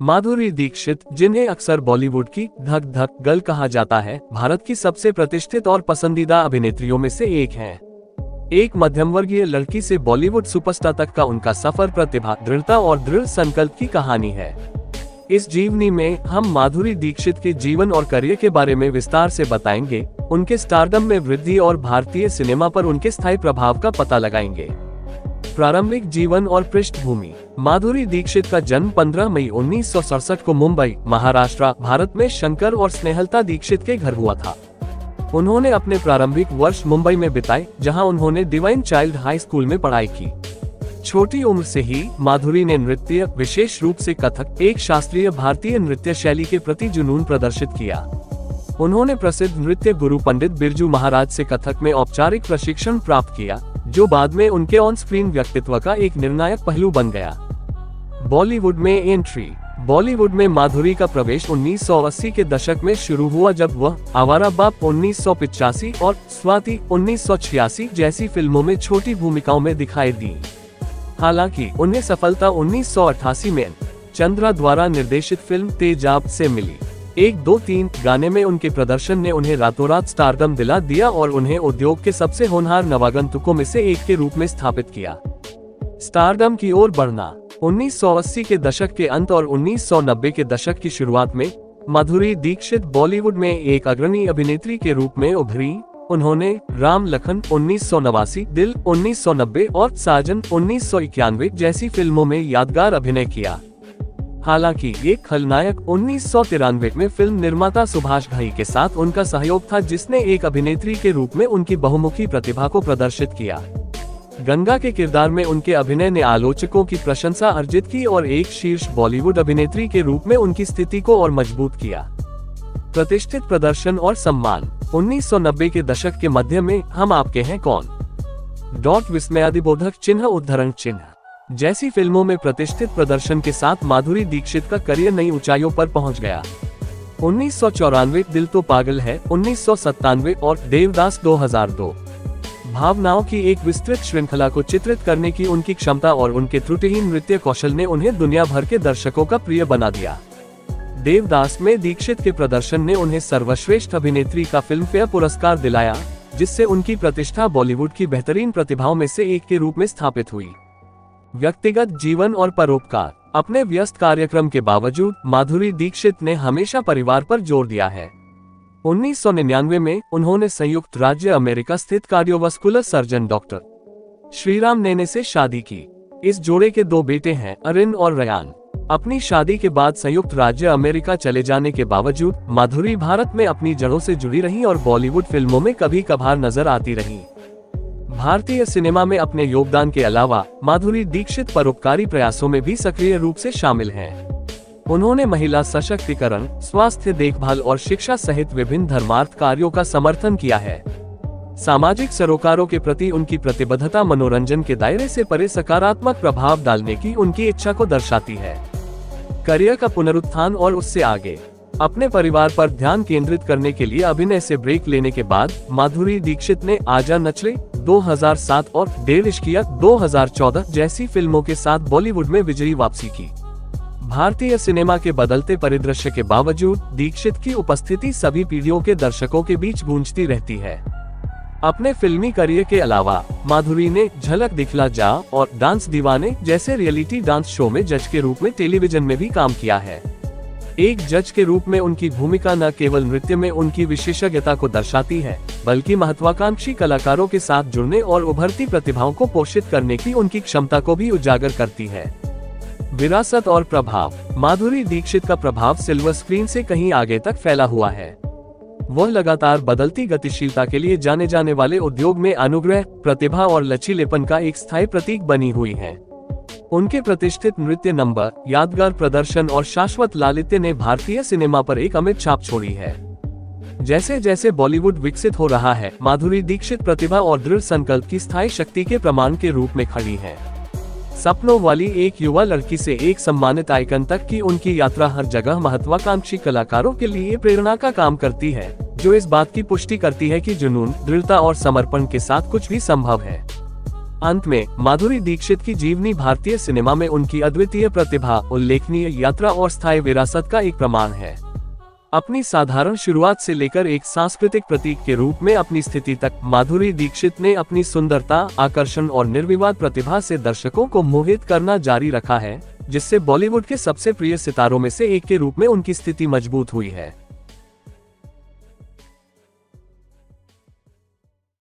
माधुरी दीक्षित, जिन्हें अक्सर बॉलीवुड की धक धक गर्ल कहा जाता है, भारत की सबसे प्रतिष्ठित और पसंदीदा अभिनेत्रियों में से एक हैं। एक मध्यम वर्गीय लड़की से बॉलीवुड सुपरस्टार तक का उनका सफर प्रतिभा, दृढ़ता और दृढ़ संकल्प की कहानी है। इस जीवनी में हम माधुरी दीक्षित के जीवन और करियर के बारे में विस्तार से बताएंगे, उनके स्टारडम में वृद्धि और भारतीय सिनेमा पर उनके स्थायी प्रभाव का पता लगाएंगे। प्रारंभिक जीवन और पृष्ठभूमि। माधुरी दीक्षित का जन्म 15 मई 1967 को मुंबई, महाराष्ट्र, भारत में शंकर और स्नेहलता दीक्षित के घर हुआ था। उन्होंने अपने प्रारंभिक वर्ष मुंबई में बिताए, जहां उन्होंने डिवाइन चाइल्ड हाई स्कूल में पढ़ाई की। छोटी उम्र से ही माधुरी ने नृत्य, विशेष रूप से कथक, एक शास्त्रीय भारतीय नृत्य शैली के प्रति जुनून प्रदर्शित किया। उन्होंने प्रसिद्ध नृत्य गुरु पंडित बिरजू महाराज से कथक में औपचारिक प्रशिक्षण प्राप्त किया, जो बाद में उनके ऑन स्क्रीन व्यक्तित्व का एक निर्णायक पहलू बन गया। बॉलीवुड में एंट्री। बॉलीवुड में माधुरी का प्रवेश 1980 के दशक में शुरू हुआ, जब वह आवारा बाप 1985 और स्वाति 1986 जैसी फिल्मों में छोटी भूमिकाओं में दिखाई दी। हालांकि उन्हें सफलता 1988 में चंद्रा द्वारा निर्देशित फिल्म तेजाब से मिली। 1, 2, 3 गाने में उनके प्रदर्शन ने उन्हें रातों रात स्टारडम दिला दिया और उन्हें उद्योग के सबसे होनहार नवागंतुकों में से एक के रूप में स्थापित किया। स्टारडम की ओर बढ़ना। 1980 के दशक के अंत और 1990 के दशक की शुरुआत में माधुरी दीक्षित बॉलीवुड में एक अग्रणी अभिनेत्री के रूप में उभरी। उन्होंने राम लखन 1989, दिल 1990 और साजन 1991 जैसी फिल्मों में यादगार अभिनय किया। हालांकि ये खलनायक 1993 में फिल्म निर्माता सुभाष घई के साथ उनका सहयोग था, जिसने एक अभिनेत्री के रूप में उनकी बहुमुखी प्रतिभा को प्रदर्शित किया। गंगा के किरदार में उनके अभिनय ने आलोचकों की प्रशंसा अर्जित की और एक शीर्ष बॉलीवुड अभिनेत्री के रूप में उनकी स्थिति को और मजबूत किया। प्रतिष्ठित प्रदर्शन और सम्मान। 1990 के दशक के मध्य में हम आपके हैं कौन, विस्मयादिबोधक चिन्ह, उद्धरण चिन्ह जैसी फिल्मों में प्रतिष्ठित प्रदर्शन के साथ माधुरी दीक्षित का करियर नई ऊंचाइयों पर पहुंच गया। 1994 दिल तो पागल है, 1997 और देवदास 2002 भावनाओं की एक विस्तृत श्रृंखला को चित्रित करने की उनकी क्षमता और उनके त्रुटिहीन नृत्य कौशल ने उन्हें दुनिया भर के दर्शकों का प्रिय बना दिया। देवदास में दीक्षित के प्रदर्शन ने उन्हें सर्वश्रेष्ठ अभिनेत्री का फिल्मफेयर पुरस्कार दिलाया, जिससे उनकी प्रतिष्ठा बॉलीवुड की बेहतरीन प्रतिभाओं में से एक के रूप में स्थापित हुई। व्यक्तिगत जीवन और परोपकार। अपने व्यस्त कार्यक्रम के बावजूद माधुरी दीक्षित ने हमेशा परिवार पर जोर दिया है। 1999 में उन्होंने संयुक्त राज्य अमेरिका स्थित कार्डियोवास्कुलर सर्जन डॉक्टर श्रीराम नेने से शादी की। इस जोड़े के 2 बेटे हैं, अरिन और रयान। अपनी शादी के बाद संयुक्त राज्य अमेरिका चले जाने के बावजूद माधुरी भारत में अपनी जड़ों से जुड़ी रही और बॉलीवुड फिल्मों में कभी कभार नजर आती रही। भारतीय सिनेमा में अपने योगदान के अलावा माधुरी दीक्षित परोपकारी प्रयासों में भी सक्रिय रूप से शामिल हैं। उन्होंने महिला सशक्तिकरण, स्वास्थ्य देखभाल और शिक्षा सहित विभिन्न धर्मार्थ कार्यों का समर्थन किया है। सामाजिक सरोकारों के प्रति उनकी प्रतिबद्धता मनोरंजन के दायरे से परे सकारात्मक प्रभाव डालने की उनकी इच्छा को दर्शाती है। करियर का पुनरुत्थान और उससे आगे। अपने परिवार पर ध्यान केंद्रित करने के लिए अभिनय से ब्रेक लेने के बाद माधुरी दीक्षित ने आजा नचले 2007 और डेढ़ इश्किया 2014 जैसी फिल्मों के साथ बॉलीवुड में विजयी वापसी की। भारतीय सिनेमा के बदलते परिदृश्य के बावजूद दीक्षित की उपस्थिति सभी पीढ़ियों के दर्शकों के बीच गूंजती रहती है। अपने फिल्मी करियर के अलावा माधुरी ने झलक दिखला जा और डांस दीवाने जैसे रियलिटी डांस शो में जज के रूप में टेलीविजन में भी काम किया है। एक जज के रूप में उनकी भूमिका न केवल नृत्य में उनकी विशेषज्ञता को दर्शाती है, बल्कि महत्वाकांक्षी कलाकारों के साथ जुड़ने और उभरती प्रतिभाओं को पोषित करने की उनकी क्षमता को भी उजागर करती है। विरासत और प्रभाव। माधुरी दीक्षित का प्रभाव सिल्वर स्क्रीन से कहीं आगे तक फैला हुआ है। वह लगातार बदलती गतिशीलता के लिए जाने जाने वाले उद्योग में अनुग्रह, प्रतिभा और लचीलेपन का एक स्थायी प्रतीक बनी हुई है। उनके प्रतिष्ठित नृत्य नंबर, यादगार प्रदर्शन और शाश्वत लालित्य ने भारतीय सिनेमा पर एक अमिट छाप छोड़ी है। जैसे जैसे बॉलीवुड विकसित हो रहा है, माधुरी दीक्षित प्रतिभा और दृढ़ संकल्प की स्थायी शक्ति के प्रमाण के रूप में खड़ी है। सपनों वाली एक युवा लड़की से एक सम्मानित आइकन तक की उनकी यात्रा हर जगह महत्वाकांक्षी कलाकारों के लिए प्रेरणा का काम करती है, जो इस बात की पुष्टि करती है कि जुनून, दृढ़ता और समर्पण के साथ कुछ भी संभव है। अंत में माधुरी दीक्षित की जीवनी भारतीय सिनेमा में उनकी अद्वितीय प्रतिभा, उल्लेखनीय यात्रा और स्थायी विरासत का एक प्रमाण है। अपनी साधारण शुरुआत से लेकर एक सांस्कृतिक प्रतीक के रूप में अपनी स्थिति तक माधुरी दीक्षित ने अपनी सुंदरता, आकर्षण और निर्विवाद प्रतिभा से दर्शकों को मोहित करना जारी रखा है, जिससे बॉलीवुड के सबसे प्रिय सितारों में से एक के रूप में उनकी स्थिति मजबूत हुई है।